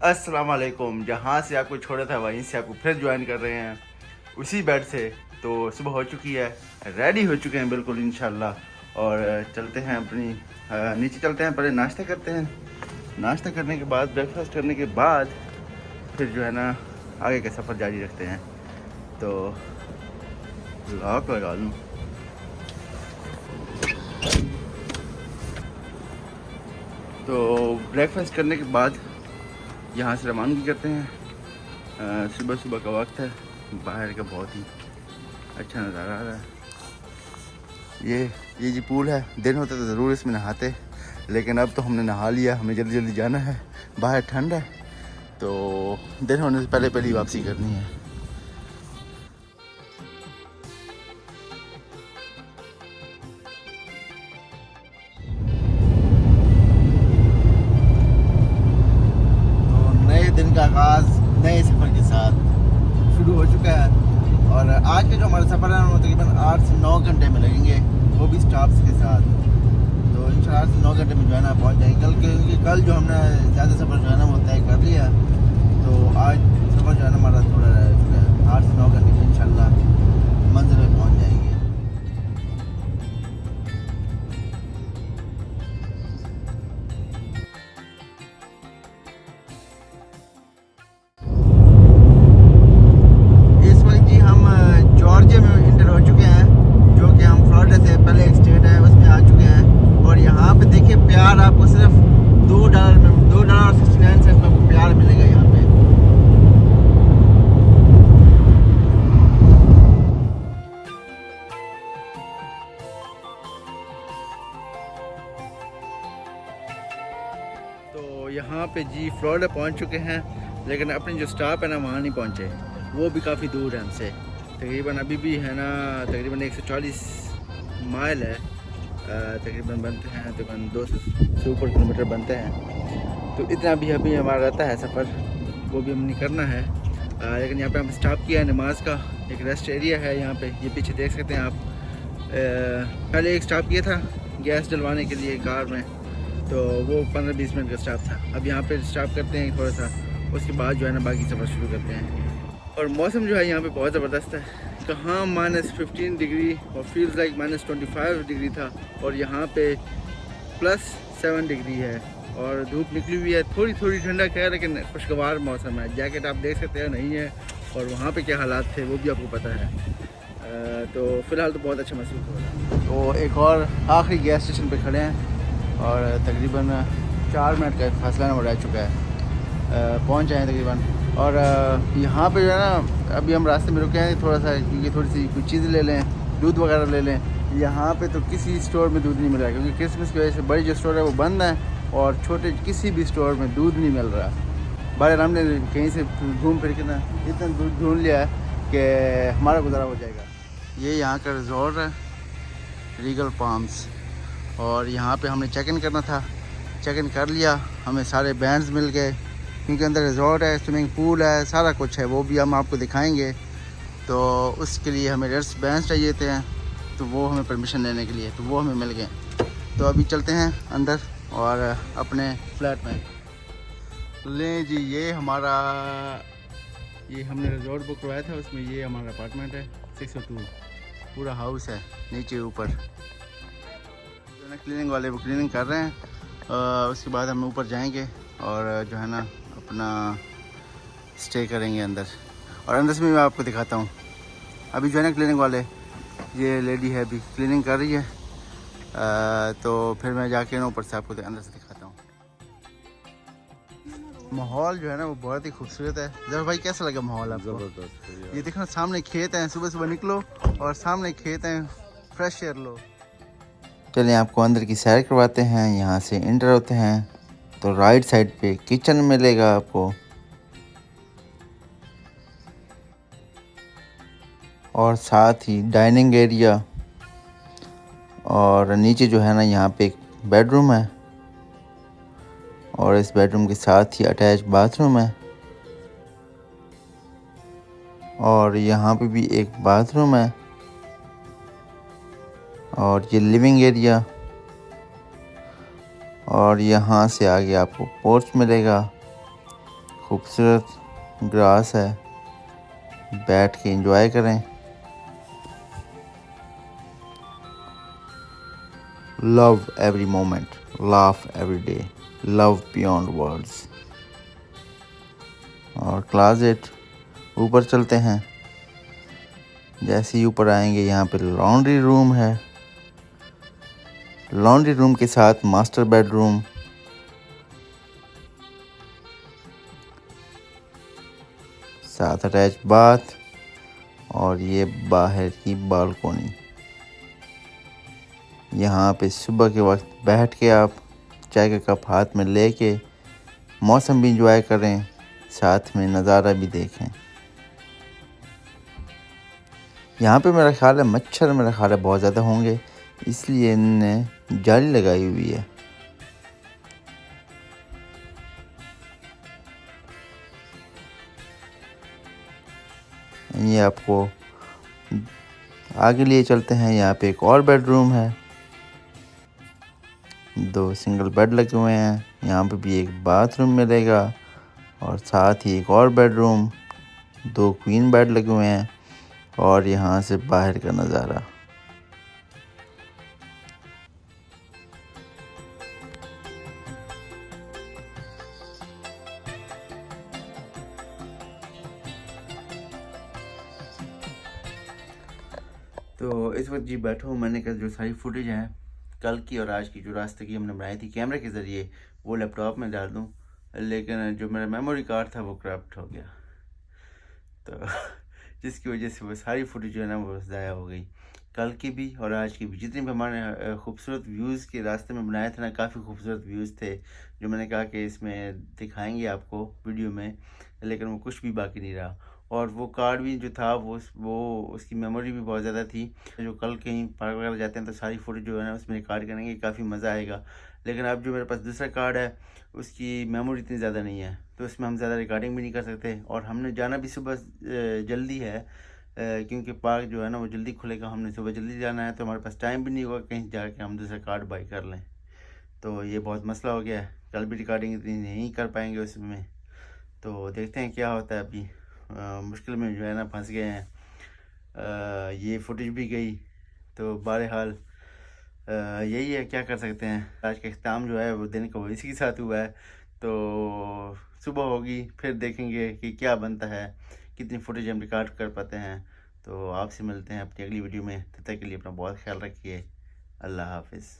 अस्सलाम वालेकुम। जहाँ से आपको छोड़ा था वहीं से आपको फिर ज्वाइन कर रहे हैं, उसी बेड से। तो सुबह हो चुकी है, रेडी हो चुके हैं बिल्कुल इंशाल्लाह। और चलते हैं अपनी नीचे चलते हैं, पहले नाश्ता करते हैं। नाश्ता करने के बाद, ब्रेकफास्ट करने के बाद फिर जो है ना आगे का सफ़र जारी रखते हैं। तो लॉक लगा लूँ। तो ब्रेकफास्ट करने के बाद यहाँ से रवानगी करते हैं। सुबह सुबह का वक्त है, बाहर का बहुत ही अच्छा नज़ारा आ रहा है। ये जी पूल है, दिन होता तो ज़रूर इसमें नहाते, लेकिन अब तो हमने नहा लिया। हमें जल्दी जल्दी जाना है, बाहर ठंड है, तो दिन होने से पहले पहले वापसी करनी है। तो नए दिन का आगाज़ नए सफ़र के साथ शुरू हो चुका है। और आज का जो हमारा सफ़र है वो तकरीबन 8 से 9 घंटे में लगेंगे, वो भी स्टॉप्स के साथ। तो इंशाल्लाह 8 से 9 घंटे में जो है ना पहुँच जाएंगे। कल जो हमने ज़्यादा सफ़र जो है ना वो तय कर लिया, तो आज सफ़र जो है ना हमारा थोड़ा रह चुका है। 8 से 9 घंटे में इंशाल्लाह मंजिल में पहुँच जाएंगे। इस वक्त जी हम जॉर्जिया में इंटर हो चुके हैं, जो कि हम फ्लोरिडा से पहले एक स्टेट है उसमें आ चुके हैं। और यहाँ पे देखिए प्यार आपको सिर्फ $2 में, $2.69 में आपको प्यार मिलेगा यहाँ पे। तो यहाँ पे जी फ्लोरिडा पहुँच चुके हैं, लेकिन अपनी जो स्टॉप है ना वहाँ नहीं पहुँचे। वो भी काफ़ी दूर है हमसे, तकरीबन अभी भी है ना तकरीबन 140 माइल है। तकरीबन बनते हैं तकरीबन 200 से ऊपर किलोमीटर बनते हैं। तो इतना भी अभी हमारा रहता है सफ़र, वो भी हमने करना है। लेकिन यहाँ पे हम स्टॉप किया है नमाज का, एक रेस्ट एरिया है यहाँ पे, ये पीछे देख सकते हैं आप। पहले एक स्टॉप किया था गैस डलवाने के लिए कार में, तो वो 15-20 मिनट का स्टॉप था। अब यहाँ पे स्टॉप करते हैं थोड़ा सा, उसके बाद जो है ना बाकी सफ़र शुरू करते हैं। और मौसम जो है यहाँ पे बहुत ज़बरदस्त है। कहाँ -15 डिग्री और फील्स लाइक -25 डिग्री था, और यहाँ पे +7 डिग्री है और धूप निकली हुई है। थोड़ी थोड़ी ठंडक है, लेकिन खुशगवार मौसम है। जैकेट आप देख सकते हैं नहीं है, और वहाँ पे क्या हालात थे वो भी आपको पता है। तो फ़िलहाल तो बहुत अच्छा महसूस हो रहा है। तो एक और आखिरी गैस स्टेशन पे खड़े हैं, और तकरीबन 4 मिनट का फासला नंबर रह चुका है, पहुँच जाएँ तकरीबन। और यहाँ पे जो है ना अभी हम रास्ते में रुके हैं थोड़ा सा, क्योंकि थोड़ी सी कुछ चीज़ें ले लें, दूध वगैरह ले लें। यहाँ पे तो किसी स्टोर में दूध नहीं मिल रहा, क्योंकि क्रिसमस की वजह से बड़ी जो स्टोर है वो बंद है, और छोटे किसी भी स्टोर में दूध नहीं मिल रहा। बाहर हमने कहीं से घूम फिर के ना इतना दूध ढूंढ लिया है कि हमारा गुजारा हो जाएगा। ये यहाँ का रिजॉर्ट है, रीगल पाम्स, और यहाँ पे हमने चेक इन करना था, चेक इन कर लिया। हमें सारे बैंड्स मिल गए, क्योंकि अंदर रिजॉर्ट है, स्विमिंग पूल है, सारा कुछ है, वो भी हम आपको दिखाएंगे। तो उसके लिए हमें रेस्ट बैंड्स चाहिए थे, तो वो हमें परमिशन लेने के लिए, तो वो हमें मिल गए। तो अभी चलते हैं अंदर और अपने फ्लैट में लें जी। ये हमने रिजॉर्ट बुक करवाया था, उसमें ये हमारा अपार्टमेंट है 602, पूरा हाउस है नीचे ऊपर। जो है क्लीनिंग वाले वो क्लीनिंग कर रहे हैं। उसके बाद हम ऊपर जाएंगे और जो है ना अपना स्टे करेंगे अंदर, और अंदर से भी मैं आपको दिखाता हूँ। अभी जो है ना क्लीनिंग वाले, ये लेडी है अभी क्लीनिंग कर रही है, तो फिर मैं जाके ना ऊपर से आपको अंदर से दिखाता हूँ। माहौल जो है ना वो बहुत ही खूबसूरत है। जब भाई कैसा लगा माहौल आपको? ज़बरदस्त। ये देखो ना, सामने खेत हैं, सुबह सुबह निकलो और सामने खेत हैं, फ्रेश एयर लो। चलिए आपको अंदर की सैर करवाते हैं। यहाँ से इंटर होते हैं तो राइट साइड पे किचन मिलेगा आपको, और साथ ही डाइनिंग एरिया, और नीचे जो है ना यहाँ पे एक बेडरूम है, और इस बेडरूम के साथ ही अटैच बाथरूम है, और यहाँ पे भी एक बाथरूम है, और ये लिविंग एरिया, और यहाँ से आगे आपको पोर्च मिलेगा, खूबसूरत ग्रास है, बैठ के एंजॉय करें। Love every moment, laugh every day, love beyond words. और क्लोजेट ऊपर चलते हैं। जैसे ही ऊपर आएंगे यहाँ पे लॉन्ड्री रूम है। लॉन्ड्री रूम के साथ मास्टर बेडरूम, साथ अटैच बाथ और ये बाहर की बालकोनी। यहाँ पे सुबह के वक्त बैठ के आप चाय का कप हाथ में लेके मौसम भी इंजॉय करें, साथ में नज़ारा भी देखें। यहाँ पे मेरा ख्याल है मच्छर मेरा ख्याल है बहुत ज़्यादा होंगे, इसलिए इनने जाली लगाई हुई है। ये आपको आगे लिए चलते हैं। यहाँ पे एक और बेडरूम है, 2 सिंगल बेड लगे हुए हैं। यहाँ पे भी एक बाथरूम मिलेगा और साथ ही एक और बेडरूम, 2 क्वीन बेड लगे हुए हैं और यहाँ से बाहर का नज़ारा। तो इस वक्त जी बैठा हूँ, मैंने कहा जो सारी फुटेज है कल की और आज की जो रास्ते की हमने बनाई थी कैमरे के ज़रिए वो लैपटॉप में डाल दूँ, लेकिन जो मेरा मेमोरी कार्ड था वो करप्ट हो गया, तो जिसकी वजह से वो सारी फुटेज जो है ना वो ज़ाया हो गई। कल की भी और आज की भी जितने भी हमारे खूबसूरत व्यूज़ के रास्ते में बनाए थे ना, काफ़ी खूबसूरत व्यूज़ थे जो मैंने कहा कि इसमें दिखाएंगे आपको वीडियो में, लेकिन वो कुछ भी बाकी नहीं रहा। और वो कार्ड भी जो था वो उसकी मेमोरी भी बहुत ज़्यादा थी। जो कल कहीं पार्क वगैरह जाते हैं तो सारी फुटेज जो है ना उसमें रिकॉर्ड करेंगे, काफ़ी मज़ा आएगा। लेकिन अब जो मेरे पास दूसरा कार्ड है उसकी मेमोरी इतनी ज़्यादा नहीं है, तो उसमें हम ज़्यादा रिकॉर्डिंग भी नहीं कर सकते। और हमने जाना भी सुबह जल्दी है, क्योंकि पार्क जो है ना वो जल्दी खुलेगा। हमने सुबह जल्दी जाना है तो हमारे पास टाइम भी नहीं होगा कहीं जाके हम दूसरा कार्ड बाई कर लें, तो ये बहुत मसला हो गया है। कल भी रिकॉर्डिंग इतनी नहीं कर पाएंगे उसमें, तो देखते हैं क्या होता है। अभी मुश्किल में जो है ना फंस गए हैं। ये फुटेज भी गई, तो बहरहाल यही है, क्या कर सकते हैं। आज का इख्तिताम जो है वो दिन का वो इसी के साथ हुआ है, तो सुबह होगी फिर देखेंगे कि क्या बनता है, कितनी फुटेज हम रिकॉर्ड कर पाते हैं। तो आपसे मिलते हैं अपनी अगली वीडियो में, तब तक के लिए अपना बहुत ख्याल रखिए। अल्लाह हाफिज़।